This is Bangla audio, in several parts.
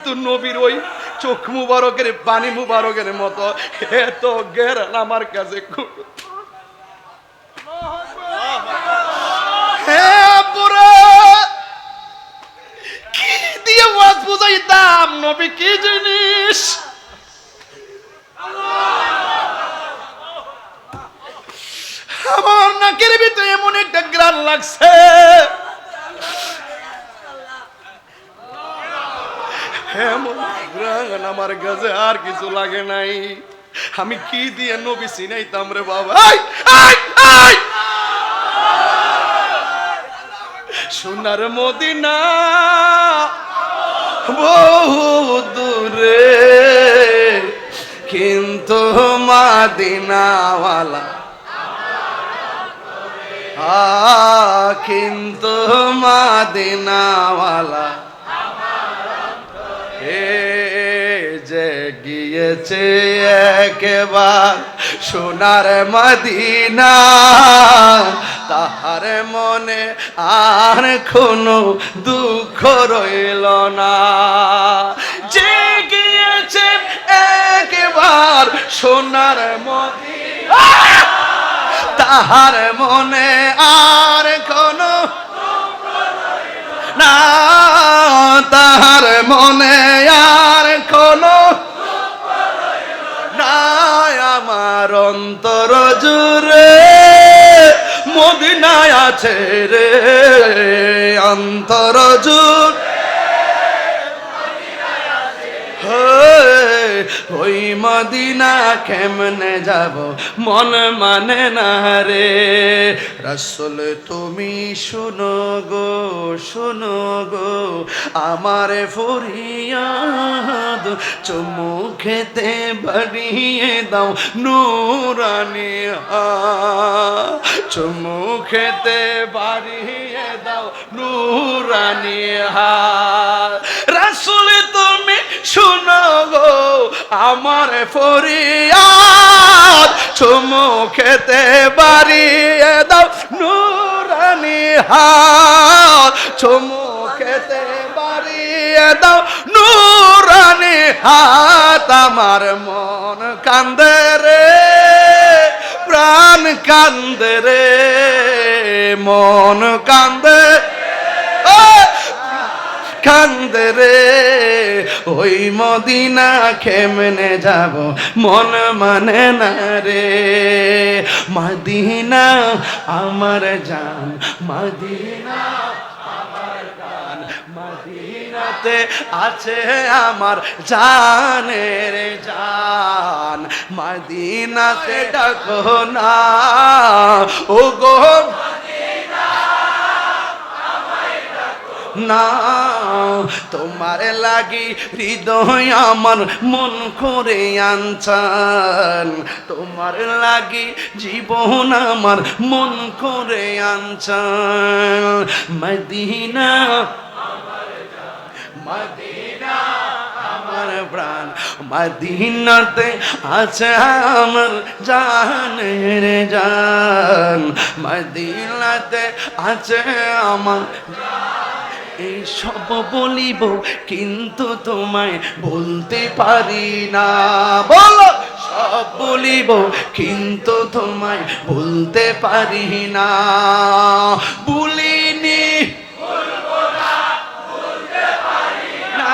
তো নবীর ওই চোখ মুবারকের পানি মুবারকের মতো এত ঘেরান আমার কাছে কি দিয়ে ওয়াজ বুঝাইতাম নবী কি জিনিস। আমার নাকের ভিতরে এমন একটা গ্রান লাগছে, আমার কাছে আর কিছু লাগে নাই। আমি কি দিয়ে নবী চিনাইতাম রে বাবা। সোনার মদিনা বহু দূরে কিন্তু মদিনাওয়ালা কিন্তু মদিনাওয়ালা যে গিয়েছে একবার সোনার মদিনা তাহার মনে আর কোনো দুঃখ রইল না। যে গিয়েছে একবার সোনার মদিনা তাহার মনে আর কোনো না, তাহার মনে আর কোনো না। আমার অন্তর জুড়ে মদিনায় আছে রে, অন্তর জুড়ে ওই মদিনা কেমনে যাব মন মানে না রে। রাসূল তুমি শুনো গো আমার ফরিয়াদ, চুমু খেতে বাড়িয়ে দাও নূরানি হাত, চুমু খেতে বাড়িয়ে দাও নূরানি হাত। রাসূল তুমি শুনো গো আমার ফরিয়াদ, চুমু খেতে বাড়িয়ে দাও নূরানি হাত, চুমু খেতে বাড়িয়ে দাও নূরানি হাত। আমার মন কান্দে রে, প্রাণ কান্দে রে, মন কান্দে কান্দে রে। ওই মদিনা কেমনে যাব মন মানে না রে। মদিনা আমার জান, মদিনা আমার জান, মদিনাতে আছে আমার জানের জান। মদিনাতে ডাকো না ও গো না, তোমার লাগি হৃদয় আমার মন করে আনছান, তোমার লাগি জীবন আমার মন করে আনছান। মদিনা মদিনা আমার প্রাণ, মদিনাতে আছে আমার জানের জান, মদিনাতে আছে আমার। এই সব বলিব কিন্তু তোমায় বলতে পারি না, বলো সব বলিব কিন্তু তোমায় বলতে পারি না। বলিনি বলবো না বলতে পারি না,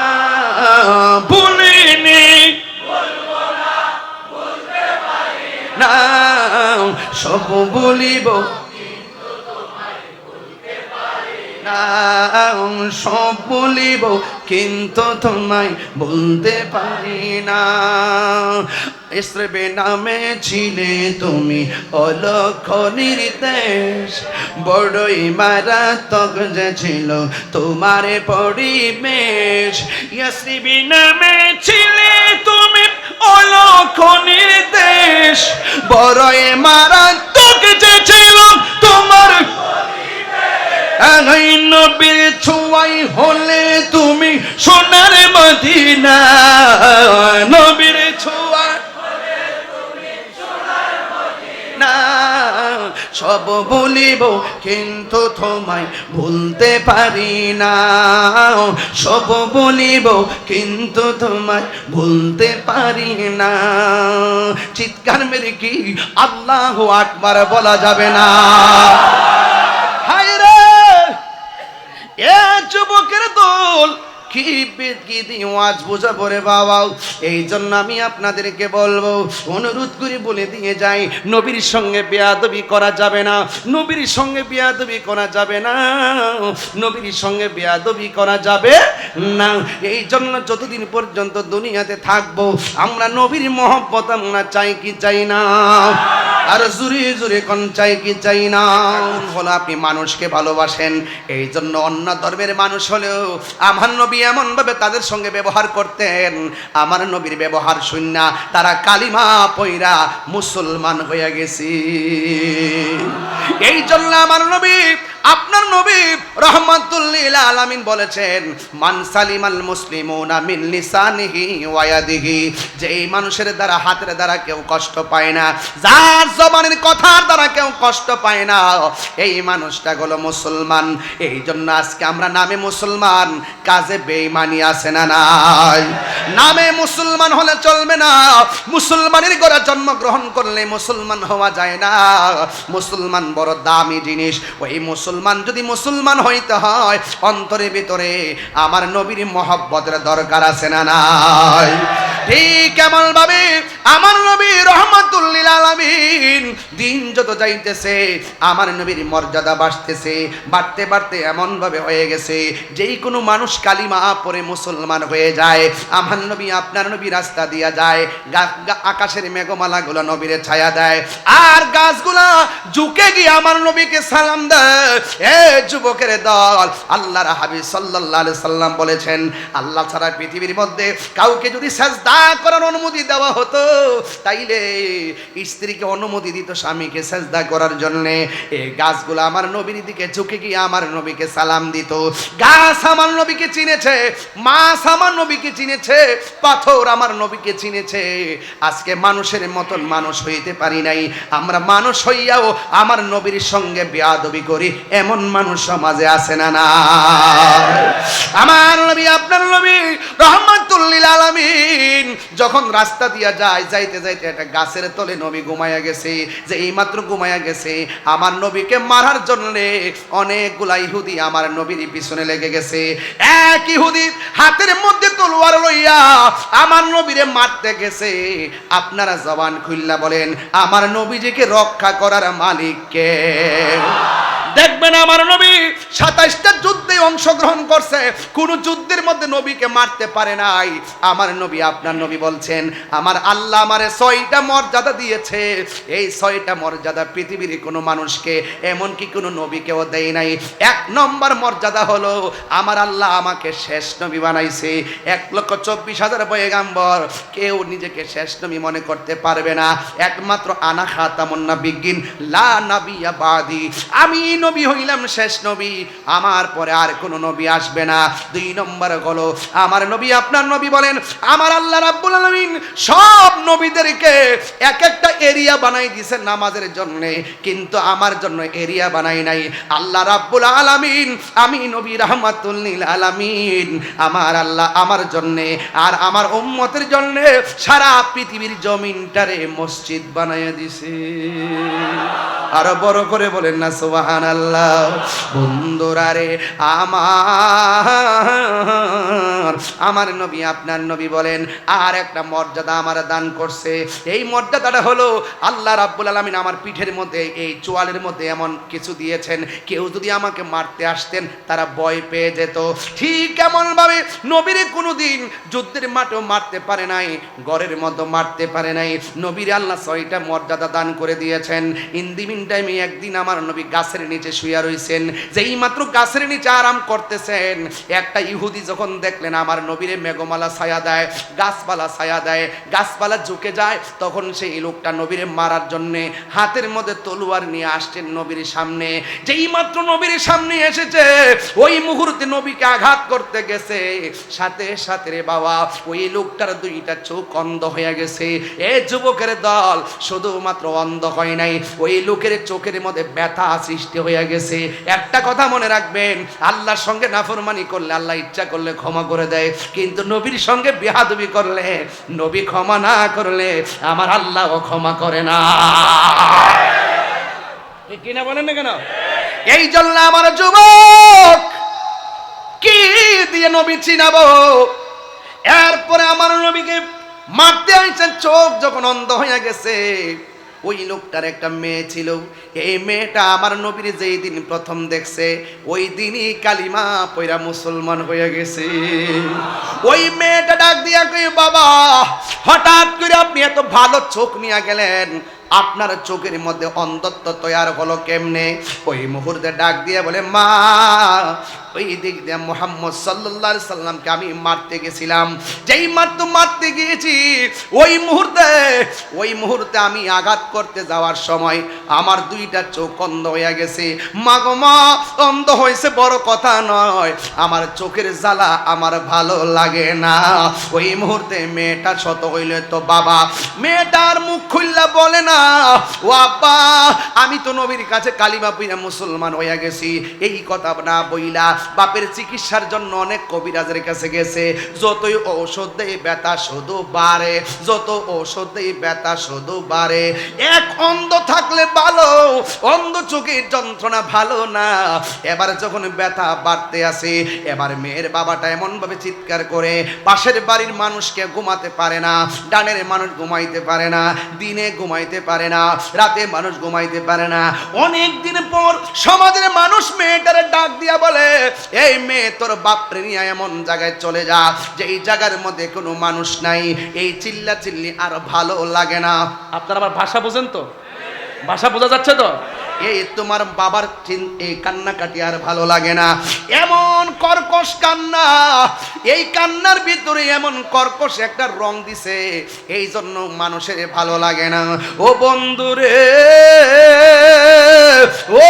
বলিনি বলবো না বলতে পারি না। সব বলিব সব বলিব কিন্তু তোমায় বলতে পারি না। ইসরাবে নামে ছিলে তুমি অলক্ষ নির্দেশ, বড়ই মারাত্মক যে ছিল তোমার পরিবেশ। ইসরাবে নামে ছিলে তুমি অলক্ষ নির্দেশ, বড়ই মারাত্মক যে ছিল তোমার নবীর ছোঁয়াই হলে তুমি সোনার মদিনা, নবীর ছোঁয়া হলে তুমি সোনার মদিনা। সব ভুলিব কিন্তু তোমায় ভুলতে পারি না, সব ভুলিব কিন্তু তোমায় ভুলতে পারি না। চিৎকার মেরে কি আল্লাহু আকবার বলা যাবে না? হায় রে এ যুবকের দল, কি দিয়ে ওয়াজ বোঝাবো রে বাবা। এই জন্য আমি আপনাদেরকে বলবো, অনুরোধ করে বলে দিয়ে যাই, নবীর সঙ্গে বেয়াদবি করা যাবে না, নবীর সঙ্গে বেয়াদবি করা যাবে না, নবীর সঙ্গে বেয়াদবি করা যাবে না। এই জন্য যতদিন পর্যন্ত দুনিয়াতে থাকবো আমরা নবীর মহব্বত আমরা চাই কি চাই না? আর জুড়ে জুড়ে কোন চাই কি চাই না? হলো আপনি মানুষকে ভালোবাসেন, এই জন্য অন্য ধর্মের মানুষ হলেও আমার নবী এমন ভাবে তাদের সঙ্গে ব্যবহার করতেন, আমার নবীর ব্যবহার শুননা তারা কালিমা পয়রা মুসলমান হয়ে গেছে। এই জন্য আমার নবী, আপনার নবী রাহমাতুল লিল আলামিন বলেছেন, মান সালিমাল মুসলিমুনা মিন লিসানিহি ওয়া ইয়াদিহি, যে এই মানুষের দ্বারা হাতের দ্বারা কেউ কষ্ট পায় না, যার জবানের কথার দ্বারা কেউ কষ্ট পায় না, এই মানুষটা হলো মুসলমান। এই জন্য আজকে আমরা নামে মুসলমান, কাজে বেঈমানি আছে না নাই? নামে মুসলমান হলে চলবে না, মুসলমানের ঘরে জন্মগ্রহণ করলে মুসলমান হওয়া যায় না। মুসলমান বড় দামি জিনিস। ওই মুসলমান যদি মুসলমান হইতে হয়, অন্তরের ভিতরে আমার নবীর মহব্বতের দরকার আছে না নাই? ঠিক কেমন ভাবে আমার নবী রাহমাতুল লিল আলামিন দিন যত যাইতেছে আমার নবীর মর্যাদা বাড়তেছে, বাড়তে বাড়তে এমন ভাবে হয়ে গেছে যেই কোনো মানুষ কালিমা পড়ে মুসলমান হয়ে যায়। আমার নবী, আপনার নবী রাস্তা দিয়া যায়, আকাশের মেঘমালাগুলো নবীরে ছায়া দেয়, আর গাছগুলা ঝুঁকে গিয়ে আমার নবীকে সালাম দেয়। এ যুবকের দল, আল্লাহর হাবিব সাল্লাল্লাহু আলাইহি সাল্লাম বলেছেন, আল্লাহ ছাড়া পৃথিবীর মধ্যে কাউকে যদি সাজদা করার অনুমতি দেওয়া হতো, তাইলে স্ত্রীকে অনুমতি দিত স্বামীকে সাজদা করার জন্য। এই গাছগুলো আমার নবীর দিকে ঝুঁকে গিয়ে আমার নবীকে সালাম দিত। গাছ আমার নবীকে চিনেছে, মাছ আমার নবীকে চিনেছে, পাথর আমার নবীকে চিনেছে। আজকে মানুষের মতন মানুষ হইতে পারি নাই, আমরা মানুষ হইয়াও আমার নবীর সঙ্গে বেয়াদবি করি, এমন মানুষ সমাজে আছে না না? আমার নবী, আপনার নবী রাহমাতুল লিল আলামিন যখন রাস্তা দিয়া যায়, যাইতে যাইতে একটা গাছের তলে নবী ঘুমায়া গেছে। যে এইমাত্র ঘুমায়া গেছে, আমার নবীকে মারার জন্য অনেকগুলা ইহুদি আমার নবীর পিছনে লেগে গেছে। এক ইহুদি হাতের মধ্যে তলোয়ার লইয়া আমার নবীরে মারতে গেছে। আপনারা জবান খুইল্লা বলেন, আমার নবীজিকে রক্ষা করার মালিক কে? দেখবেন আমার নবী 27টা যুদ্ধে অংশগ্রহণ করছে, কোন যুদ্ধের মধ্যে নবীকে মারতে পারে নাই। আমার নবী, আপনার নবী বলছেন, আমার আল্লাহ আমারে 6টা মর্যাদা দিয়েছে, এই 6টা মর্যাদা পৃথিবীর কোনো মানুষকে, এমনকি কোনো নবীকেও দেয় নাই। 1 নম্বর মর্যাদা হলো আমার আল্লাহ আমাকে শেষ নবী বানাইছে। 1,24,000 পয়গাম্বর, কেউ নিজেকে শেষ নবী মনে করতে পারবে না। একমাত্র আনা খাতামুন নাবিয়্যিন লা নাবিয়্যা বাদি, আমি নবী হইলাম শেষ নবী, আমার পরে আর কোনো নবী আসবে না। 2 নম্বর হলো আমার নবী, আপনার নবী বলেন, আমার আল্লাহ রাব্বুল আলামিন সব নবীদেরকে এক একটা এরিয়া বানাই দিয়েছেন নামাজের জন্য, কিন্তু আমার জন্য এরিয়া বানাই নাই। আল্লাহ রাব্বুল আলামিন, আমি নবী রাহমাতুল লিল আলামিন, আমার আল্লাহ আমার জন্য আর আমার উম্মতের জন্য সারা পৃথিবীর জমিনটারে মসজিদ বানাইয়া দিয়েছে। আরো বড় করে বলেন না সুবহানাল্লাহ। বন্ধুরা রে আমার নবী, আপনার নবী বলেন, আর একটা মর্যাদা আমার দান করছে। এই মর্যাদাটা হলো আল্লাহ রাব্বুল আলামিন আমার পিঠের মধ্যে, এই চোয়ালের মধ্যে এমন কিছু দিয়েছেন, কেউ যদি আমাকে মারতে আসতেন তারা ভয় পেয়ে যেত। ঠিক এমন ভাবে নবীরে কোনোদিন যুদ্ধের মাঠেও মারতে পারে নাই, ঘরের মধ্যে মারতে পারে নাই। নবীর আল্লাহ 6টা মর্যাদা দান করে দিয়েছেন। ইন দি মিন টাইমে একদিন আমার নবী গাছের নিচে শুয়ে রইছেন, যেই মাত্র গাছের নিচে আরাম করতেছেন, একটা ইহুদি যখন দেখলেন আমার নবীরে মেঘমালা ছায়া দেয়, গাছপালা ছায়া দেয়, গাছপালা ঝুঁকে যায়, তখন সেই লোকটা নবীরে মারার জন্যে হাতের মধ্যে তলোয়ার নিয়ে আসছেন নবীর সামনে। যেই মাত্র নবীর সামনে এসেছে, ওই মুহূর্তে নবীকে আঘাত করতে গেছে, সাথে সাথে রে বাবা ওই লোকটার দুইটা চোখ অন্ধ হয়ে গেছে। এ যুবকের দল, শুধুমাত্র অন্ধ হয় নাই, ওই লোকের চোখের মধ্যে ব্যথা সৃষ্টি হয়ে গেছে। একটা কথা মনে রাখবেন, আল্লাহর সঙ্গে নাফরমানি করলে আল্লাহ ইচ্ছা করলে ক্ষমা করে দেয়, কিন্তু নবীর সঙ্গে বেয়াদবি করলে, নবী ক্ষমা না করলে আমার আল্লাহও ক্ষমা করে না। কিনা বলেন না কেন? এই জন্য আমার যুবক, কি দিয়ে নবী চিনাবো? এরপরে আমার নবীকে মারতে আইছেন, চোখ যখন অন্ধ হয়ে গেছে। ওই লোকটার একটা মেয়ে ছিল, এই মেয়েটা আমার নবীর যেই দিন প্রথম দেখছে, ওই দিনই কালিমা পয়রা মুসলমান হয়ে গেছে। ওই মেয়েটা ডাক দিয়া কই, বাবা হঠাৎ করে আপনি এত ভালো চোখ নিয়ে গেলেন, আপনার চোখের মধ্যে অন্ধত্ব তৈরি হলো কেমনে? ওই মুহূর্তে ডাক দিয়ে বলে, মা ওই দিক দিয়ে মুহাম্মদ সাল্লাল্লাহু আলাইহি সাল্লামকে আমি মারতে গেছিলাম, যেই মারতে গিয়েছি ওই মুহূর্তে আমি আঘাত করতে যাওয়ার সময় আমার দুইটা চোখ অন্ধ হয়ে গেছে। মা গো মা, অন্ধ হয়েছে বড় কথা নয়, আমার চোখের জ্বালা আমার ভালো লাগে না। ওই মুহূর্তে মেয়েটা শত হইলে তো বাবা, মেয়েটার মুখ খুললা বলে না, ও আব্বা আমি তো নবীর কাছে কালিমা পইরা মুসলমান হয়ে গেছি। এই কথা না বইলা বাপের চিকিৎসার জন্য অনেক কবিরাজের কাছে গেছে, যতই ঔষধ দেয় ব্যথা শুধু বাড়ে, যত ঔষধ দেয় ব্যথা শুধু বাড়ে। এক অন্ধ থাকলে ভালো, অন্ধ চোখের যন্ত্রণা ভালো না। এবার যখন ব্যথা বাড়তে আসে, এবার মেয়ের বাবাটা এমন ভাবে চিৎকার করে, পাশের বাড়ির মানুষকে ঘুমাতে পারে না, ডানের মানুষ ঘুমাইতে পারে না, দিনে ঘুমাইতে পারে না, রাতে মানুষ ঘুমাইতে পারে না। অনেক দিন পর সমাজের মানুষ মেয়েটারে ডাক দিয়া বলে, এই মেয়ে তোর বাপরে নিয়ে এমন জায়গায় চলে যা, যেই জায়গার মধ্যে কোনো মানুষ নাই, এই চিল্লা চিল্লি আর ভালো লাগে না। আপনারা আমার ভাষা বোঝেন তো? ভাষা বোঝা যাচ্ছে তো? এই তোমার বাবার এই কান্নাকাটি আর ভালো লাগে না, এমন কর্কশ কান্না, এই কান্নার ভিতরে এমন কর্কশ একটা রং দিছে, এই জন্য মানুষের ভালো লাগে না। ও বন্ধুরে, ও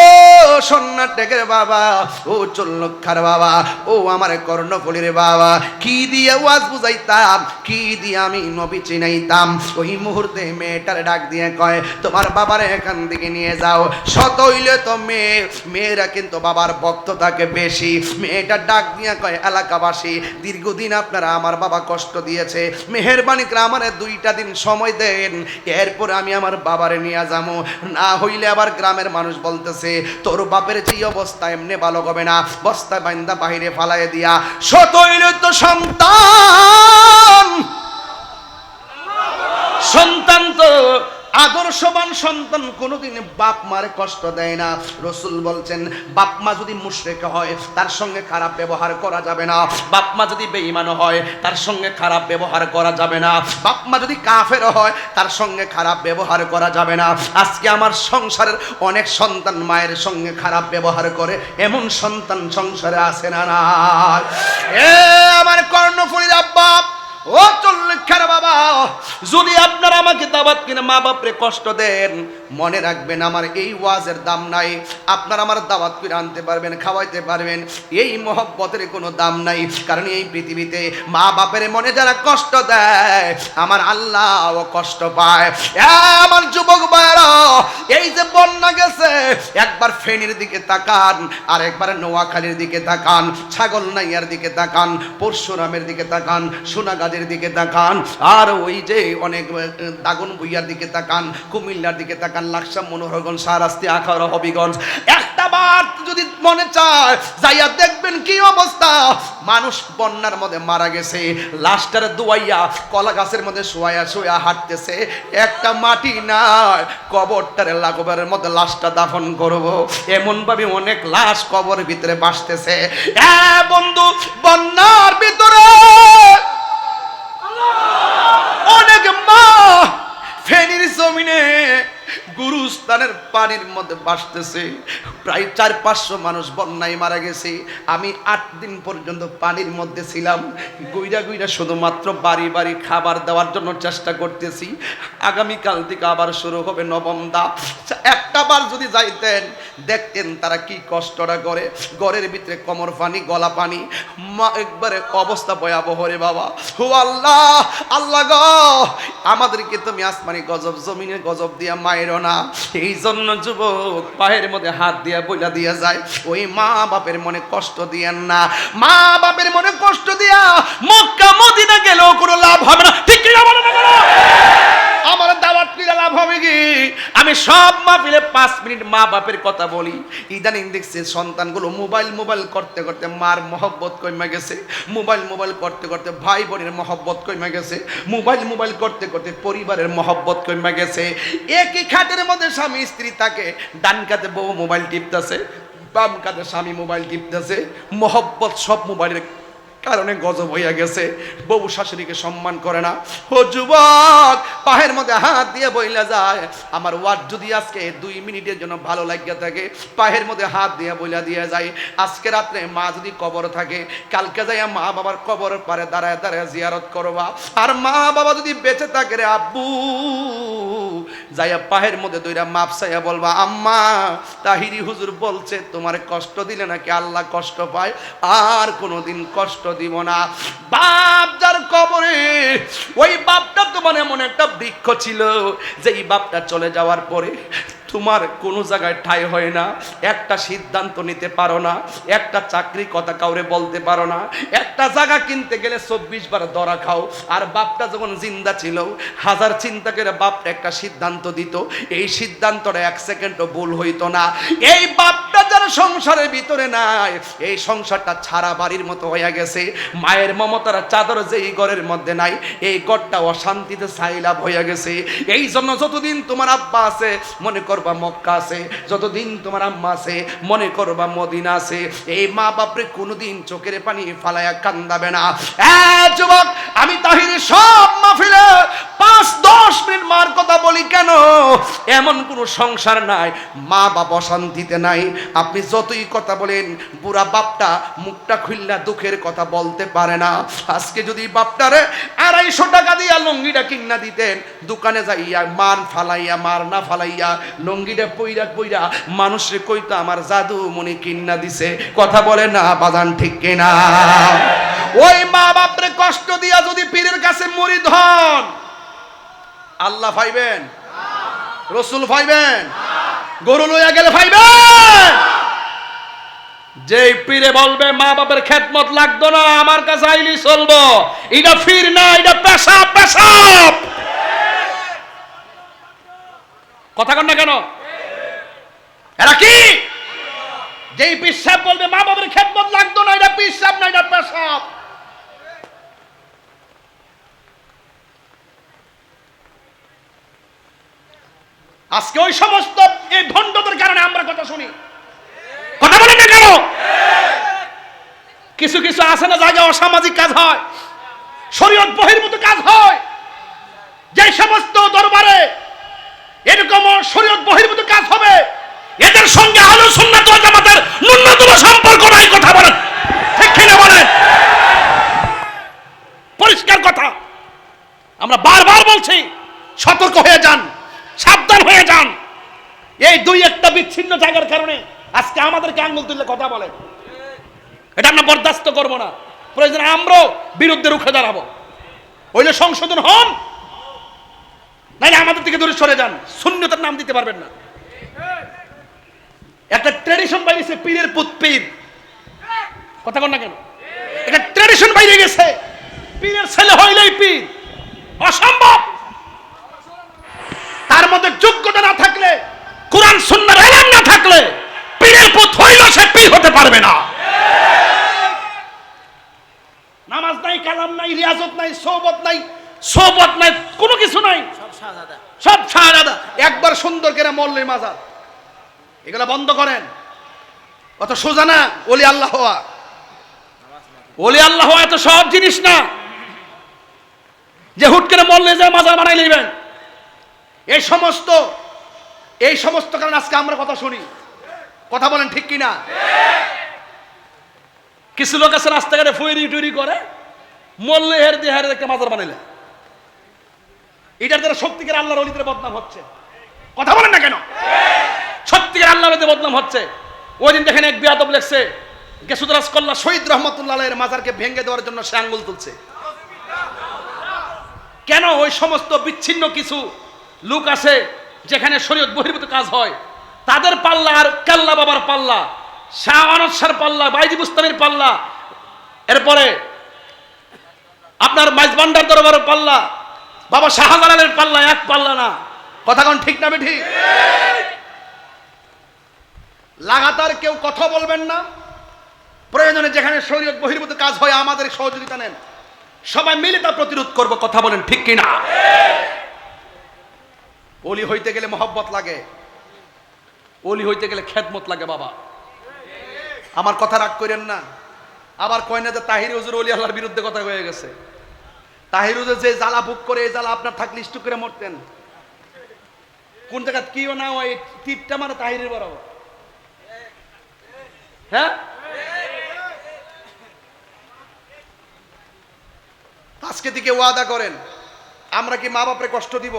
সন্ন্যাটেকের বাবা, ও চল্লক্ষার বাবা, ও আমার কর্ণফুলীর বাবা, কি দিয়ে ওয়াজ বুঝাইতাম, কি দিয়ে আমি নবী চিনাইতাম। ওই মুহূর্তে মেয়েটার ডাক দিয়ে কয়, তোমার বাবার এখান থেকে নিয়ে যাও। শত হইলে তো মেয়েরা কিন্তু বাবার ভক্ত থাকে বেশি। মেয়েটা ডাক দিয়ে কয়, এলাকাবাসী দীর্ঘদিন আপনারা আমার বাবা কষ্ট দিয়েছে, মেহেরবানি করে আমার 2টা দিন সময় দেন, এরপর আমি আমার বাবারে নিয়ে যাবো। না হইলে আবার গ্রামের মানুষ বলতেছে, তোর বাপের যে অবস্থা এমনি ভালো হবে না, বস্তা বান্দা বাহিরে ফালাইয়ে দিয়া। শত হইলে তো সন্তান তো আদর্শবান সন্তান কোনোদিন বাপ মারে কষ্ট দেয় না। রসুল বলছেন, বাপ মা যদি মুশরিক হয় তার সঙ্গে খারাপ ব্যবহার করা যাবে না, বাপ মা যদি বেঈমান হয় তার সঙ্গে খারাপ ব্যবহার করা যাবে না, বাপ মা যদি কাফের হয় তার সঙ্গে খারাপ ব্যবহার করা যাবে না। আজকে আমার সংসারের অনেক সন্তান মায়ের সঙ্গে খারাপ ব্যবহার করে, এমন সন্তান সংসারে আছে না? না এ আমার কর্ণফুলীর আব্বা, ও চল্লিখার বাবা, যদি আপনারা আমাকে দাওয়াত কিনে মা বাপরে কষ্ট দেন, মনে রাখবেন আমার এই ওয়াজের দাম নাই। আপনারা আমার দাওয়াত করে আনতে পারবেন, খাওয়াইতে পারবেন, এই মহব্বতের কোনো দাম নাই। কারণ এই পৃথিবীতে মা বাপের মনে যারা কষ্ট দেয়, আমার আল্লাহও কষ্ট পায়। আমার যুবক ভাইরা, এই যে বন্যা গেছে, একবার ফেনীর দিকে তাকান, আর একবার নোয়াখালীর দিকে তাকান, ছাগলনাইয়ার দিকে তাকান, পরশুরামের দিকে তাকান, সোনাগাজী দিকে তাকান, আর ওই যে অনেক দাগন ভুইয়ার দিকে তাকান, কুমিল্লার দিকে তাকান, লাকসাম, মনোহরগঞ্জ, শাহরাস্তি, আখাউড়া, হবিগঞ্জ। একটা বার যদি মনে চায় যাইয়া দেখবেন কি অবস্থা। মানুষ বন্যার মধ্যে মারা গেছে, লাশটার দুয়াইয়া কলা গাছের মধ্যে শোয়া শোয়া হাঁটতেছে, একটা মাটি নাই, কবরটারে লাগোবারের মধ্যে লাশটা দাফন করব, এমন ভাবে অনেক লাশ কবরের ভিতরে বাসতেছে। বন্ধু, বন্যার ভিতরে অনেক মা ফেনীর জমিনে গুরুস্থান প্রাণের পানির মধ্যে ভাসতেছে। প্রায় 400-500 মানুষ বন্যায় মারা গেছে। আমি 8 দিন পর্যন্ত পানির মধ্যে ছিলাম। গুইরা গুইরা শুধুমাত্র বাড়ি বাড়ি খাবার দেওয়ার জন্য চেষ্টা করতেছি। আগামীকাল থেকে আবার শুরু হবে নবম ধাপ। একটা বার যদি যাইতেন দেখতেন তারা কি কষ্টটা করে। ঘরের ভিতরে কোমর পানি, গলা পানি, একবারে অবস্থা ভয়াবহ রে বাবা। ও আল্লাহ, আল্লাহ গো, আমাদেরকে তুমি আসমানি গজব, জমিনে গজব দিয়া মায়েরও না। এই জন্য যুবক পায়ের মধ্যে হাত দিয়া বইলা দিয়া যায়, ওই মা বাপের মনে কষ্ট দিয়েন না। মা বাপের মনে কষ্ট দিয়া মক্কা মদিনা গেলেও কোনো লাভ হবে না। ঠিক কি না বলো না? আমার দাওয়াত নিলে লাভ হবে কি? আমি সব মাহফিলে 5 মিনিট মা বাপের কথা বলি। ইদানিং দেখছি সন্তানগুলো মোবাইল করতে করতে মার মহব্বত কমে গেছে, মোবাইল করতে করতে ভাই বোনের মহব্বত কমে গেছে, মোবাইল করতে করতে পরিবারের মহব্বত কমে গেছে। একই খাটের মধ্যে স্বামী স্ত্রী থাকে, ডান কাতে বউ মোবাইল টিপতেছে, বাম কাতে স্বামী মোবাইল টিপতেছে। মহব্বত সব মোবাইলের কারণে গজব হইয়া গেছে। বউ শাশুড়িকে সম্মান করে না। ও যুবক, পায়ের মধ্যে হাত দিয়ে বইলা যায়, আমার ওয়াজ যদি আজকে 2 মিনিটের জন্য ভালো লাগিয়া থাকে, পায়ের মধ্যে হাত দিয়ে বইলা দিয়ে যায়, আজকে রাত্রে মা যদি কবর থাকে, কালকে যাইয়া মা বাবার কবরের পারে দাঁড়ায় দাঁড়ায় জিয়ারত করবা। আর মা বাবা যদি বেঁচে থাকে রে আব্বু, যাইয়া পায়ের মধ্যে দইরা মাপ চাইয়া বলবা, আম্মা তাহিরি হুজুর বলছে তোমার কষ্ট দিলে নাকি আল্লাহ কষ্ট পায়, আর কোনোদিন কষ্ট দিব না। বাপ যার কবরে, ওই বাপটা তোমার এমন একটা বৃক্ষ ছিল, যে এই বাপটা চলে যাওয়ার পরে তোমার কোনো জায়গায় ঠাঁই হয় না, একটা সিদ্ধান্ত নিতে পারো না, একটা চাকরি কথা কাউরে বলতে পারো না, একটা জায়গা কিনতে গেলে 24 বার ধরা খাও। আর বাপটা যখন জিন্দা ছিল, 1000 চিন্তা করে বাপটা একটা সিদ্ধান্ত দিত, এই সিদ্ধান্তটা 1 সেকেন্ডও ভুল হইতো না। এই বাপটা যার সংসারের ভিতরে নাই, এই সংসারটা ছাড়া বাড়ির মতো হয়ে গেছে। মায়ের মমতার চাদর যেই ঘরের মধ্যে নাই, এই ঘরটা অশান্তিতে সাইলাভ হয়ে গেছে। এই জন্য যতদিন তোমার আব্বা আছে মনে করবা মক্কা আছে, যতদিন তোমার আম্মা আছে মনে করবা মদিনা আছে। এই মা বাপরে কোনোদিন চোখের পানি ফালায়া কান্দাবে না। যুবক, আমি তাহিরি সব মাহফিলে 5-10 মিনিট মার কথা বলি কেন? এমন কোন সংসার নাই মা বাপ অশান্তিতে নাই। আপনি যতই কথা বলেন, বুড়া বাপটা মুখটা খুললা দুঃখের কথা বলতে পারে না। আজকে যদি বাপটারে 250 টাকা দিয়া লুঙ্গিটা কিনা দিতেন, দোকানে যাইয়া মার ফালাইয়া, মার না ফালাইয়া লুঙ্গিটা পইরা মানুষে কইতো আমার জাদু মনি কিনা দিছে। কথা বলে না বাজান, ঠিক কিনা? ওই মা বাপরে কষ্ট দিয়া যদি পীরের কাছে মুরিদ হন, আল্লাহ পাইবেন? রসুল পাইবেন? গরু লইয়া গেলে পাইবেন? যে পীরে বলবে মা বাপের খেদমত লাগতো না, আমার কাছে আইলি চলবো, এটা ফির না, এটা পেশাব। কথা কন না কেন? এরা কি? যেই পেশাব বলবে মা বাপের খেদমত লাগতো না, এটা পেশাব না, এটা পেশাব। আজকে ওই সমস্ত এই ভণ্ডদের কারণে আমরা কথা শুনি। কথা বলেন না কেন? কিছু কিছু আছে না জায়গায় অসামাজিক কাজ হয়, শরীয়ত বহির্ভূত কাজ হয়। যে সমস্ত দরবারে এরকম শরীয়ত বহির্ভূত কাজ হবে, এদের সঙ্গে আহলে সুন্নাত ওয়াল জামাতের ন্যূনতম সম্পর্ক নাই। কথা বলেন, ঠিক কিনা বলেন? পরিষ্কার কথা, আমরা বারবার বলছি, সতর্ক হয়ে যান, সাবধান হয়ে যান। এই 2-1টা বিচ্ছিন্ন জায়গার কারণে আজকে আমাদেরকে আঙ্গুল তুললে কথা বলে, এটা আমরা বরদাস্ত করব না। প্রয়োজনে আমরাও বিরুদ্ধে রুখে দাঁড়াবো। হইলে সংশোধন হন, নাইলে আমাদের থেকে দূরে সরে যান। সুন্নতের নাম দিতে পারবেন না। একটা ট্র্যাডিশন বাইরেছে, পীরের পুত পীর। কথা কন না কেন? একটা ট্র্যাডিশন বাইরে গেছে, পীরের ছেলে হইলেই পীর। অসম্ভব। তার মধ্যে যোগ্যতা না থাকলে, কোরআন সুন্নাহর এলেম না থাকলে, পীরের পুত হইলেও সে পীর হতে পারবে না। নামাজ নাই, কালাম নাই, রিয়াজত নাই, সোহবত নাই, কোনো কিছু নাই, সব শাহজাদা। একবার সুন্দর করে মল্লির মাজার, এগুলা বন্ধ করেন। অত সোজা না ওলি আল্লাহ হওয়া। ওলি আল্লাহ হওয়া এত সহজ জিনিস না যে হুট করে মল্লে যায় মাজার বানাই নেবেন। এই সমস্ত এই সমস্ত কারণে আজকে আমরা কথা শুনি। কথা বলেন ঠিক কিনা? কিছু লোক আছে রাস্তাঘাটে ফুয়েরি টুরি করে, মল্লে হের দিয়ে হের একটা মাজার বানাইলে, এটার দ্বারা সত্যিকার আল্লাহর ওলিদের বদনাম হচ্ছে। কথা বলেন না কেন? সত্যিকার আল্লাহর ওলিদের বদনাম হচ্ছে। ওই দিন দেখেন এক বিয়াদব লেখছে, গেসুদরাজ কল্লা শহীদ রহমতুল্লাহ এর মাজারকে ভেঙে দেওয়ার জন্য সে আঙ্গুল তুলছে। কেন? ওই সমস্ত বিচ্ছিন্ন কিছু লোক আছে যেখানে শরীয়ত বহির্ভূত কাজ হয়, তাদের পাল্লা আর কাল্লা বাবার পাল্লা, শাহ আনদ শাহর পাল্লা, বাইজি বুস্তামির পাল্লা, এরপরে আপনার মাইজবান্ডার দরবারের পাল্লা, বাবা শাহজালালের পাল্লা এক পাল্লা না। কথা কোন ঠিক না বেঠিক? লাগাতার কেউ কথা বলবেন না। প্রয়োজনে যেখানে শরীয়ত বহির্ভূত কাজ হয় আমাদের সহযোগিতা নেন, সবাই মিলে তা প্রতিরোধ করব। কথা বলেন ঠিক কিনা? ওলি হইতে গেলে মহব্বত লাগে, ওলি হইতে গেলে খেদমত লাগে। বাবা আমার কথা রাগ করেন না। আবার কয় না যে তাহির হুজুর ওলি আল্লাহর বিরুদ্ধে কথা হয়ে গেছে। তাহির হুজুর যে জ্বালা ভোগ করে, এই জ্বালা আপনার থাকলে স্টুক করে মরতেন। কোন জায়গা কিও না ওই টিপটা মানে তাহিরের বরাবর। হ্যাঁ, আজকে থেকে ওয়াদা করেন, আমরা কি মা বাপরে কষ্ট দিব?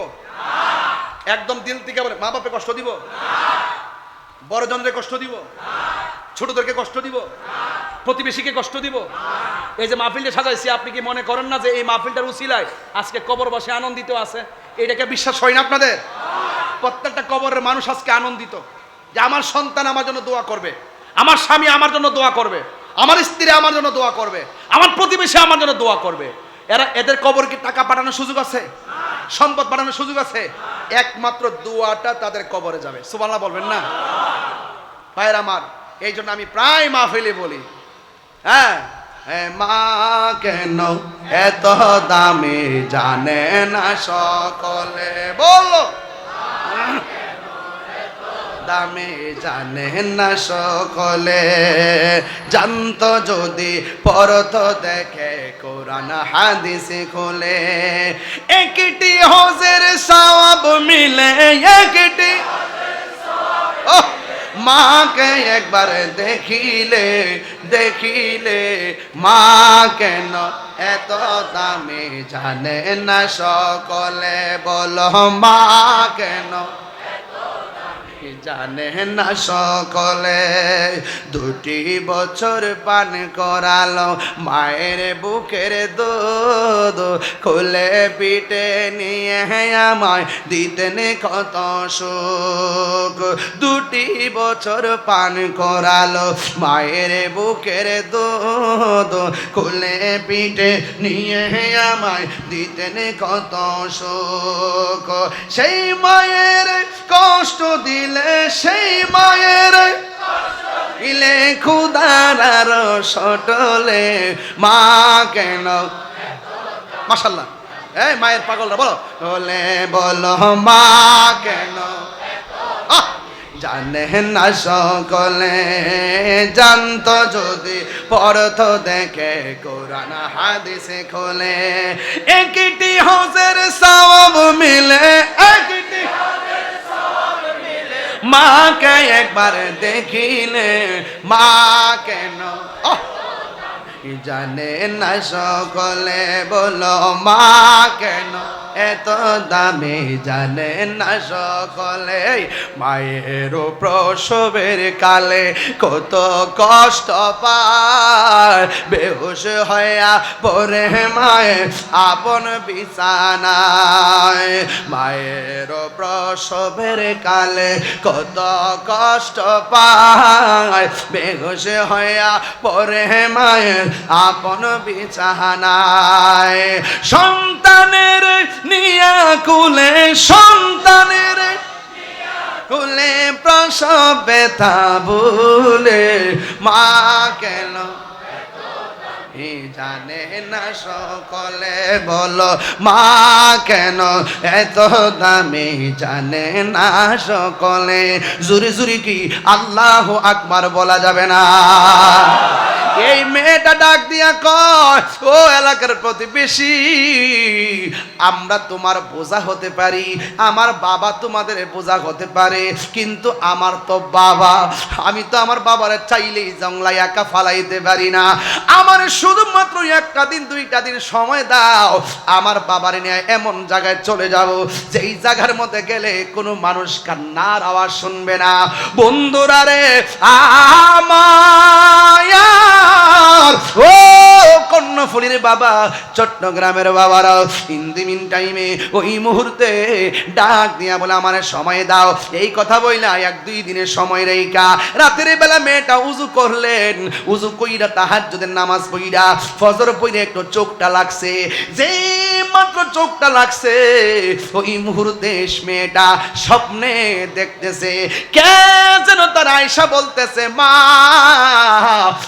একদম দিল থেকে বলে, মা বাপরে কষ্ট দিব? বড়জনদের কষ্ট দিব? ছোটদেরকে কষ্ট দিব? প্রতিবেশীকে কষ্ট দিব? এই যে মাহফিলটা সাজাইছি, আপনি কি মনে করেন না যে এই মাহফিলটার উসিলায় আজকে কবরবাসী আনন্দিত আছে? এটাকে বিশ্বাস হয় না আপনাদের? প্রত্যেকটা কবরের মানুষ আজকে আনন্দিত যে আমার সন্তান আমার জন্য দোয়া করবে, আমার স্বামী আমার জন্য দোয়া করবে, আমার স্ত্রী আমার জন্য দোয়া করবে, আমার প্রতিবেশী আমার জন্য দোয়া করবে। এদের কবর কি টাকা পাঠানোর সুযোগ আছে? সম্পদ পাঠানোর সুযোগ আছে? একমাত্র দোয়াটা তাদের কবরে যাবে। সুবহানাল্লাহ বলবেন না? ভাইয়ের আমার, এই জন্য আমি প্রায় মাহফিলে বলি, হ্যাঁ, মা কেন এত দামি জানে না সকলে। বলো, দামে জানে না সকলে, জানতো যদি পড়ত দেখে কোরআন হাদিস খুলে। একটি হজের সওয়াব মিলে, একটি মাকে একবার দেখিলে, দেখিলে মা কেন এত দামে জানে না সকলে। বলো, মা কেন জানে না সকলে। 2 বছর পান করালো মায়ের বুকের দুধ, খুলে পিঠে নিয়ে আমায় দিতেন কত সুখ। 2 বছর পান করালো মায়ের বুকের দুধ, খুলে পিঠে নিয়ে আমায় দিতেন কত সুখ। সেই মায়ের কষ্ট দিলে, সেই মায়ের ইলে খুদার সটলে মা কেন। মাশাআল্লাহ, এই মায়ের পাগলরা বলো, বলে বলো মা কেন জানে না সকলে। জানতো যদি পড়ত দেখে কোরআন হাদিস খোলে। একটি হজের সওয়াব মিলে, একটি মাকে একবার দেখিলে মা কেন জানে না সকলে। বলো, মা কেন এত দামি জানে না সকলে। মায়ের প্রসবের কালে কত কষ্ট পায়, বেহুশ হইয়া পড়ে মায়ের আপন বিছানায়। মায়ের প্রসবের কালে কত কষ্ট পায়, বেহুশ হইয়া পড়ে মায়ের আপন বিছানায়। সন্তানের নিয়া কুলে, সন্তানের কুলে প্রসব ব্যথা ভুলে মা কেন জানে না সকলে। বলো, মা কেন এত দামি জানে না সকলে। জুরি জুরি কি আল্লাহু আকবার বলা যাবে না? এই মেয়েটা ডাক দিয়া কয়, ও এলাকার প্রতিবেশী, আমরা তোমার বোঝা হতে পারি, আমার বাবা তোমাদের বোঝা হতে পারে, কিন্তু আমার তো বাবা, আমি তো আমার বাবার চাইলেই জংলায় একা ফালাইতে পারি না। আমার শুধুমাত্র একটা দিন দুইটা দিন সময় দাও, আমার বাবার নিয়ে এমন জায়গায় চলে যাব যেই জায়গার মধ্যে গেলে কোনো মানুষ কান্নার আওয়াজ শুনবে না। বন্ধুরা রে, আমার ও কর্ণফুলীর বাবা, চট্টগ্রামের বাবারা ইন দি মিন টাইমে ওই মুহূর্তে ডাক দিয়া বলে আমার সময় দাও। এই কথা বইলা এক দুই দিনের সময় রেখা রাতের বেলা মেয়েটা উজু করলেন, উজু কইরা তাহাজ্জুদের নামাজ পড়িরা ফজর পড়ে একটু চোখটা লাগছে, যে মাত্র চোখটা লাগছে ওই মুহূর্তে মেয়েটা স্বপ্নে দেখতেছে কে যেন তার আয়েশা বলতেছে, মা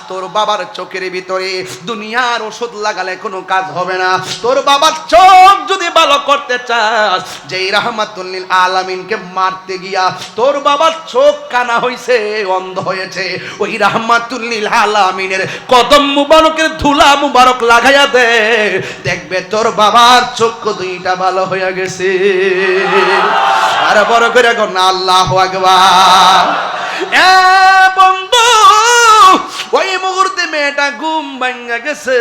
তোর বাবার চোখের ভিতরে দুনিয়ার ওষুধ লাগালে কোনো কাজ হবে না, তোর বাবার চোখ যদি ভালো করতে চাস, যেই রাহমাতুল লিল আলামিনকে মারতে গিয়া তোর বাবার চোখ কানা হইছে, অন্ধ হয়েছে, ওই রাহমাতুল লিল আলামিনের কদম মুবারকের ধুলা মুবারক লাগাইয়া দে, দেখবে তোর বাবার চোখ দুইটা ভালো হয়ে গেছে। আর বড় করে গো না আল্লাহু আকবার। এ বন্ধু, ওই মুহূর্তে মেয়েটা ঘুম ভাঙা গেছে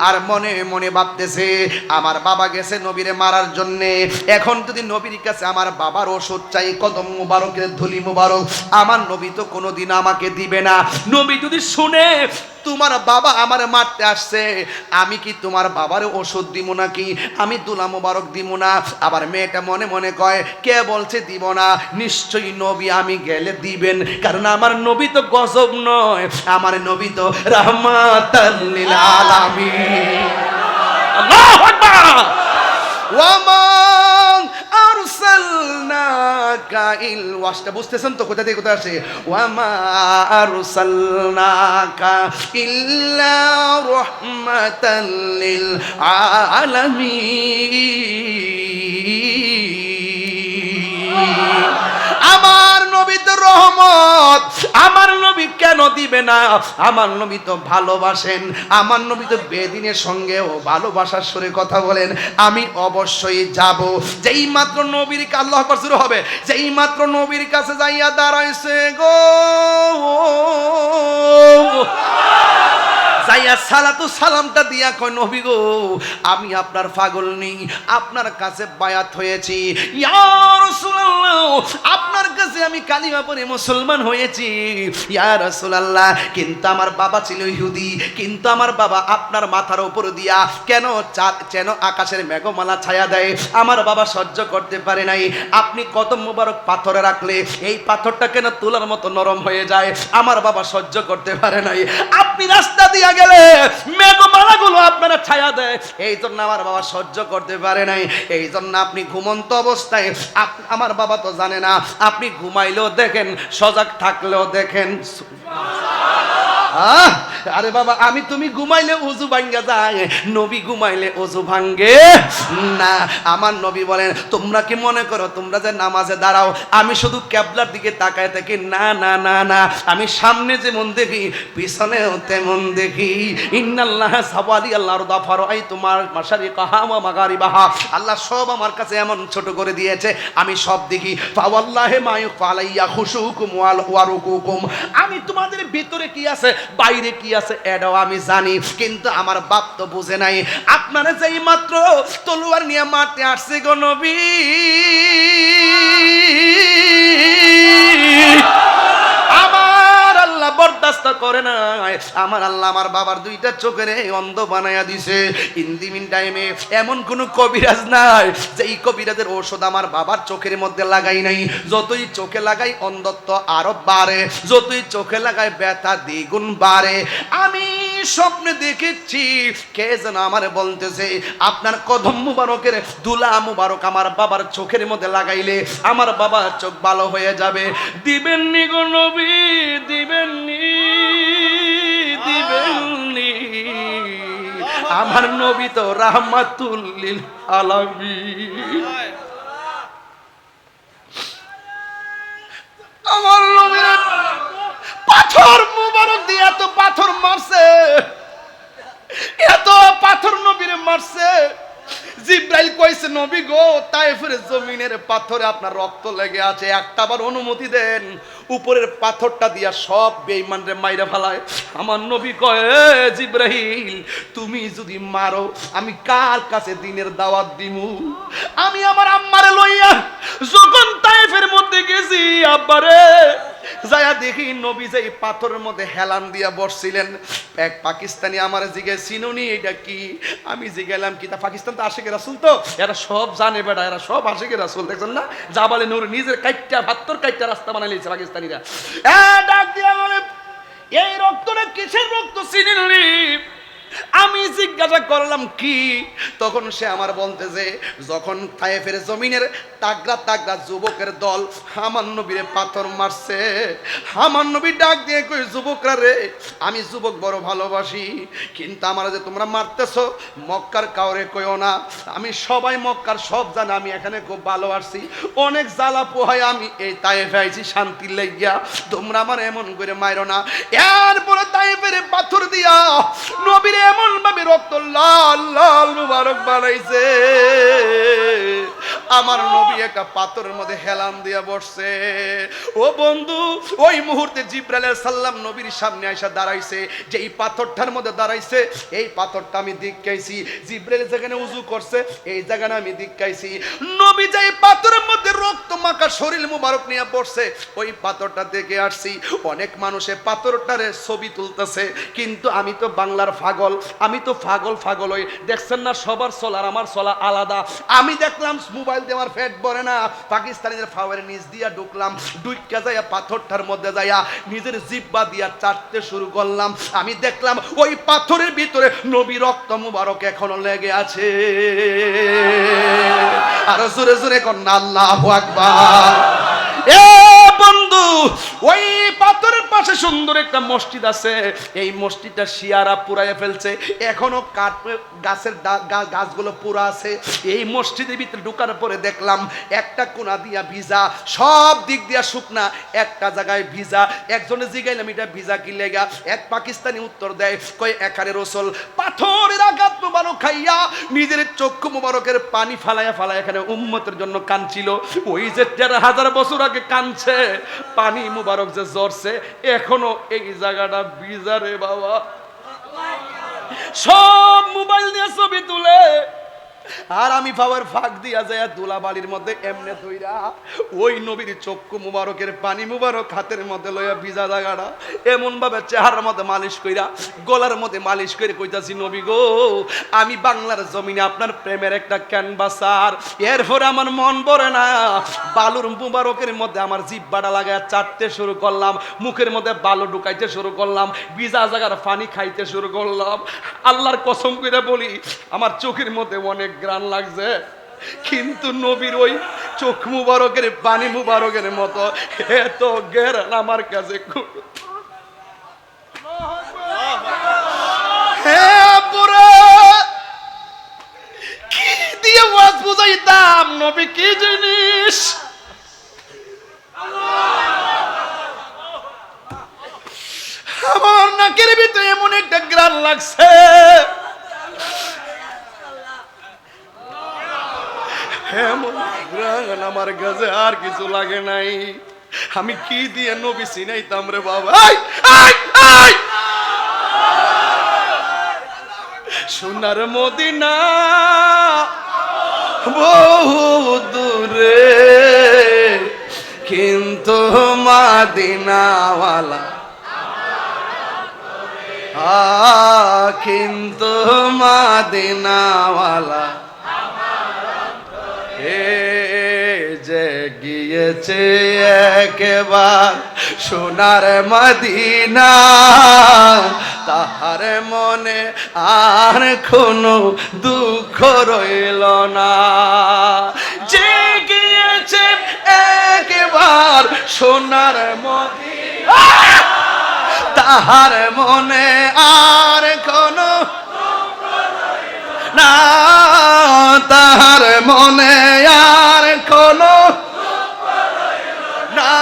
আর মনে মনে ভাবতেছে, আমার বাবা গেছে নবীরে মারার জন্যে, এখন যদি নবীর কাছে আমার বাবার ওষুধ চাই, কদম মুবারকের ধুলি মুবারক, আমার নবী তো কোনোদিন আমাকে দিবে না। নবী যদি শুনে তোমার বাবা আমার মারতে আসছে, আমি কি তোমার বাবার ওষুধ দিব নাকি, আমি দুলা মুবারক দিব না? আবার মেয়েটা মনে মনে কয়, কে বলছে দিব না, নিশ্চয়ই নবী আমি গেলে দিবেন, কারণ আমার নবী তো গজব নয়, আমার নবী তো রাহমাতাল লিল আলামিন। আল্লাহু আকবার। ওয়া আরসালনাকা ইল, ওয়াসটা বুঝতেছেন তো কোথা থেকে কোথায় আসে? ওয়া মা আরসালনাকা ইল্লা রাহমাতাল লিল আলামিন। আমার নবী তো রহমত, আমার নবী কেন দিবে না? আমার নবী তো ভালোবাসেন, আমার নবী তো বেদিনের সঙ্গেও ভালোবাসার সুরে কথা বলেন, আমি অবশ্যই যাব। যেই মাত্র নবীর আল্লাহু আকবার শুরু হবে, যেই মাত্র নবীর কাছে যাইয়া দাঁড়াইছে গো, যাইয়া সালাতু সালামটা দিয়া কয়, নবী গো আমি আপনার পাগল নেই, আপনার কাছে বায়াত হয়েছি, ইয়া রাসূলুল্লাহ আপনার কাছে আমি কালিমা পড়ে মুসলমান হয়েছি ইয়া রাসূলুল্লাহ, কিন্তু আমার বাবা ছিল ইহুদি, কিন্তু আমার বাবা আপনার মাথার উপর দিয়া কেন যেন আকাশের মেঘমালা ছায়া দেয়, আমার বাবা সহ্য করতে পারে নাই, আপনি কদম মুবারক পাথরে রাখলে এই পাথরটা কেন তুলার মতো নরম হয়ে যায়, আমার বাবা সহ্য করতে পারে নাই, আপনি রাস্তা দিয়া গেলে মেঘমালাগুলো আপনারা ছায়া দেয়, এই জন্য আমার বাবা সহ্য করতে পারে নাই, এই জন্য আপনি ঘুমন্ত অবস্থায়, আমার বাবা তো জানে না, আপনি ঘুমাইলেও দেখেন, সজাগ থাকলেও দেখেন। আরে বাবা, আমি তুমি ঘুমাইলে উজু ভাঙ্গা যায়, নবী ঘুমাইলে উজু ভাঙ্গে না। আমার নবী বলেন, তোমরা কি মনে করো তোমরা যে নামাজে দাঁড়াও আমি শুধু কিবলার দিকে তাকায় থাকি? না না না না, আমি সামনে যেমন দেখি পিছনেও তেমন দেখি। ইন্নাল্লাহ সাওয়ালি আল্লাহর দাফার আই তোমার মাশারিকাহা ওয়া মাগারিবাহা, আল্লাহ সব আমার কাছে এমন ছোট করে দিয়েছে, আমি সব দেখি। ফাওয়াল্লাহি মা ইউফালাইয়া খুশুকুম ওয়া রুকুকুম, আমি তোমাদের ভিতরে কি আছে বাইরে কি আছে এটাও আমি জানি, কিন্তু আমার বাপ তো বুঝে নাই। আপনারা যেই মাত্র তলোয়ার নিয়ে মারতে আসছে গো নবী, আমার আল্লাহ বরদাস্ত করে নাই, আমার আল্লাহ আমার বাবার দুইটা চোখের অন্ধ বানায়া দিছে। ইন্দিমিন টাইমে এমন কোন কবিরাজ নাই যেই কবিরাজের ঔষধ আমার বাবার চোখের মধ্যে লাগাই নাই, যতই চোখে লাগাই অন্ধত্ব আরো বাড়ে, যতই চোখে লাগাই ব্যথা দ্বিগুণ বাড়ে। আমি স্বপ্নে দেখেছি কে যেন আমার বলতেছে, আপনার কদম মুবারকের দুলা মুবারক আমার বাবার চোখের মধ্যে লাগাইলে আমার বাবার চোখ ভালো হয়ে যাবে। দিবেননি গো নবী, দিবেননি, দিবেননি, আমার নবী তো রাহমাতুল লিল আলামিন। আমার নবীর পাথর মুবারক দিয়ে এত পাথর মারছে, এত পাথর নবীরে মারছে। জিব্রাইল কইছে নবী গো, তায়েফের জমিনের পাথরে আপনার রক্ত লেগে আছে, একটাবার অনুমতি দেন উপরের পাথরটা দিয়া সব বেঈমানরে মাইরা ফেলায়। আমার নবী কয় জিব্রাইল তুমি যদি মারো আমি কার কাছে দিনের দাওয়াত দিমু? আমি আমার আম্মারে লইয়া যখন তায়েফের মধ্যে গেছি, আব্বারে যায়া দেখি নবী যে পাথরের মধ্যে হেলান দিয়া বসছিলেন। এক পাকিস্তানি আমার জিজ্ঞেস চিনুনি এটা কি? আমি জিজ্ঞালাম কি? তা পাকিস্তান তো আশিকের রাসূল, তো এরা সব জানে বেটা, এরা সব আশিকের রাসূল। দেখছেন না জাবালে নূর নিজের কাইটটা ৭২ কাইটটা রাস্তা বানাই লিয়েছে পাকিস্তানিরা। ডাক দিয়া বলে এই রক্তটা কিসের রক্ত চিনিলি? আমি জিজ্ঞাসা করলাম কি? তখন সে আমার বলতেছে যখন তায়েফের জমিনের তাগড়া তাগড়া যুবকের দল আমার নবীরে পাথর মারছে, আমার নবী ডাক দিয়ে কই যুবকরা রে, আমি যুবক বড় ভালোবাসি, কিন্তু আমার যে তোমরা মারতেছো মক্কার কাউরে কইও না, আমি সবাই মক্কার সব জানে আমি এখানে খুব ভালো আসছি, অনেক জ্বালা পোহায় আমি এই তায়েফে আইছি শান্তির লাগিয়া, তোমরা আমার এমন করে মাইরো না। এরপরে তায়েফের পাথর দিয়া নবীর এমন ভাবে রক্ত লাল লাল মুবারক বানাইছে, আমার নবী একটা পাথরের মধ্যে হেলান দিয়া বসছে। ও বন্ধু, ওই মুহূর্তে জিবরাইল আলাইহিস সালাম নবীর সামনে আইসা দাঁড়াইছে, যে এই পাথরটার মধ্যে দাঁড়াইছে এই পাথরটা আমি দেখাইছি, জিবরাইল যেখানে উযু করছে এই জায়গাটা আমি দেখাইছি, নবী যে পাথরের মধ্যে রক্ত মাখা শরীর মুবারক নিয়ে বসছে ওই পাথরটা দেখে আসছি। অনেক মানুষে পাথরটারে ছবি তুলতেছে, কিন্তু আমি তো বাংলার পাগল, আমি তো পাগল হই, দেখছেন না সবার চলার আমার চলা আলাদা। আমি দেখলাম মোবাইল দিয়ে আমার পেট ভরে না, পাকিস্তানিদের ফাওয়ারের নিচ দিয়া ঢুকলাম, ঢুইকা যাইয়া পাথরটার মধ্যে যাইয়া নিজের জিহ্বা দিয়া চাটতে শুরু করলাম। আমি দেখলাম ওই পাথরের ভিতরে নবী রক্ত মুবারক এখনো লেগে আছে। আর জোরে জোরে কন্যা আল্লাহু আকবার। এ বন্ধু, ওই পাথরের পাশে সুন্দর একটা মসজিদ আছে, এই মসজিদটা শিয়ারা পুরাইয়া ফেলছে, এখনো কাঠ গাছের গাছগুলো পুরা আছে। এই মসজিদের ভিতরে ঢুকার পরে দেখলাম একটা কোনা দিয়া ভিজা, সব দিক দিয়া শুকনা, একটা জায়গায় ভিজা। একজনে জিগাইলাম এটা ভিজা কি লেগা? এক পাকিস্তানি উত্তর দেয় কয় এখানে রাসূল পাথরের আঘাত মুবারক খাইয়া নিজের চক্ষু মুবারকের পানি ফালাইয়া ফালাইয়া এখানে উম্মতের জন্য কাঁদছিল। ওই যে ১৩,০০০ বছর আগে কাঁদছে, পানি মুবারক যে ঝরছে এখনো এই জায়গাটা ভিজা রে বাবা। সব মোবাইল দিয়ে ছবি তুলে, আর আমি পাওয়ার ফাঁক দিয়া যায় দুলা বাড়ির মধ্যে এমনে ধইরা ওই নবীর চক্ষু মুবারকের পানি মুবারক হাতের মধ্যে লইয়া ভিজা জায়গাটা এমন ভাবে চেহারার মধ্যে মালিশ কইরা গলার মধ্যে মালিশ করে কইতাছি নবী গো, আমি বাংলার জমিনে আপনার প্রেমের একটা ক্যানভাসার। এরপরে আমার মন ভরে না, বালুর মুবারকের মধ্যে আমার জিহ্বাটা লাগায় চাটতে শুরু করলাম, মুখের মধ্যে বালু ঢুকাইতে শুরু করলাম, ভিজা জায়গার পানি খাইতে শুরু করলাম। আল্লাহর কসম করে বলি আমার চোখের মধ্যে অনেক গ্রান লাগছে, কিন্তু নবীর ওই চোখ মুবারকের পানি মুবারকের মতো এত গ্রান আমার কাছে কি দিয়ে ওয়াজ বুঝাইতাম নবী কি জিনিস। আমার নাকের ভিতরে এমন একটা গ্রান লাগছে, আমার কাছে আর কিছু লাগে নাই। আমি কি দিয়ে নবী চিনাইতাম রে বাবা। সোনার মদিনা বহু দূরে, কিন্তু মদিনাওয়ালা কিন্তু মদিনাওয়ালা যে গিয়েছে একবার সোনার মদিনা, তাহার মনে আর কোনো দুঃখ রইল না। যে গিয়েছে একবার সোনার মদিনা, তাহার মনে আর কোনো না, তাহার মনে আর কোনো না,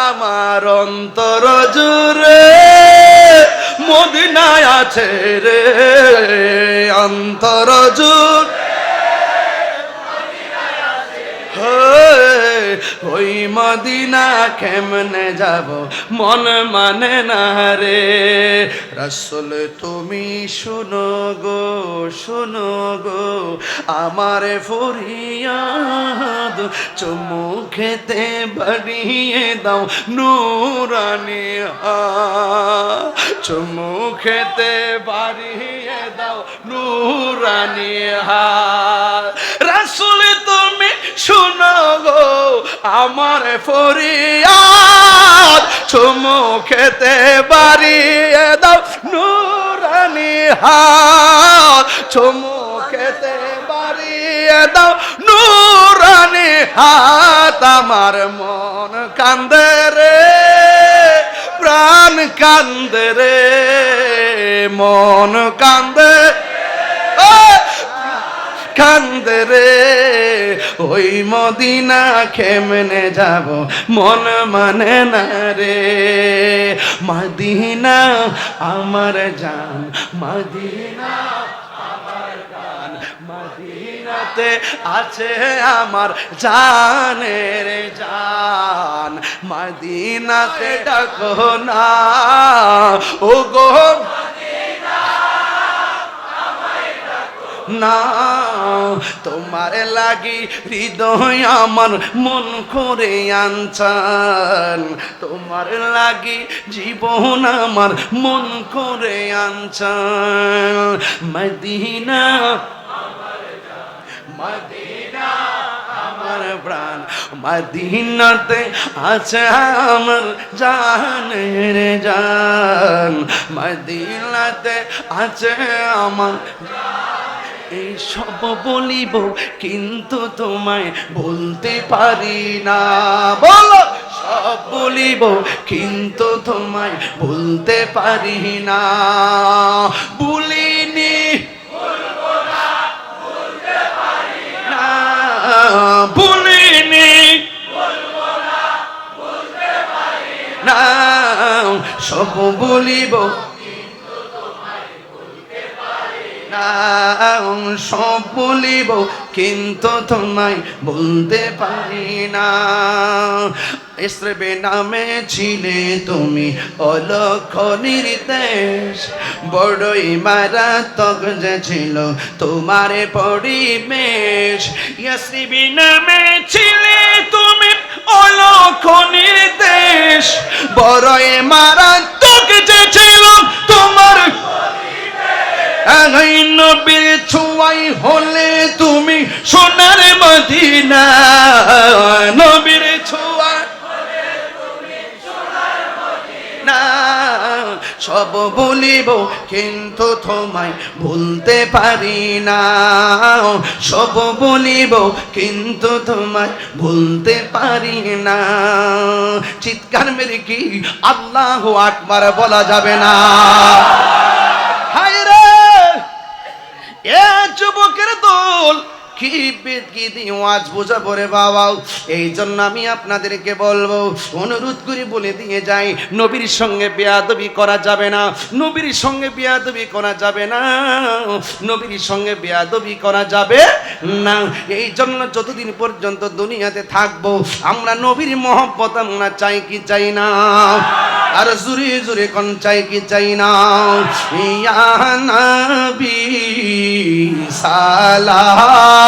আমার অন্তর জুড়ে মদিনায় আছে রে অন্তর জুড়ে ওই মদিনা কেমনে যাব মন মানে না রে রাসূল তুমি শুনো গো আমার ফরিয়াদ চুমু খেতে বাড়িয়ে দাও নূরানি হাত চুমু খেতে বাড়িয়ে দাও নূরানি হাত রাসূল তুমি শুনো গো আমার ফরিয়াদ চুমু খেতে বাড়িয়ে দাও নূরানি হাত চুমু খেতে বাড়িয়ে দাও নূরানি হাত আমার মন কান্দে রে প্রাণ কান্দে রে মন কান্দে কান্দে রে ওই মদিনা কেমনে যাব মন মানে না রে মদিনা আমার জান মদিনা আমার জান মদিনাতে আছে আমার জানের জান মদিনাতে ডাকো না ও গো না তোমার লাগি হৃদয় আমার মন করে আনছান তোমার লাগি জীবন আমার মন করে আনছান মদিনা মদিনা আমার প্রাণ মদিনাতে আছে আমার জানের জান মদিনাতে আছে আমার এই সব বলিব কিন্তু তোমায় বলতে পারি না বলো সব বলিব কিন্তু তোমায় বলতে পারি না বলিনি বলবো না বলতে পারি না বলিনি বলবো না বলতে পারি না সব বলিব সব বলিব কিন্তু তোমায় বলতে পারি না ইসরে নামে ছিলে তুমি অলক্ষ নির্দেশ বড়ই মারাত্মক যে ছিল তোমার পরিবেশ ইসরে নামে ছিলে তুমি অলক্ষ নির্দেশ বড়ই মারাত্মক যে ছিল তোমার নবীর ছোঁয়াই হলে তুমি সোনার মদিনা নবীর ছোঁয়া না সব বলিব কিন্তু তোমায় ভুলতে পারি না সব বলিব কিন্তু তোমায় ভুলতে পারি না চিৎকার মেরে কি আল্লাহু আকবার বলা যাবে না এ যুবকের দল কি ওয়াজ বোঝাবো রে বাবা এই জন্য আমি আপনাদেরকে বলবো অনুরোধ করে বলে দিয়ে যাই নবীর সঙ্গে বেয়াদবি করা যাবে না নবীর সঙ্গে বেয়াদবি করা যাবে না নবীর সঙ্গে বেয়াদবি করা যাবে না এই জন্য যতদিন পর্যন্ত দুনিয়াতে থাকবো আমরা নবীর মহব্বত আমরা চাই কি চাই না আর জুরে জুরে কোন চাই কি চাই না ইয়া নবী সালাম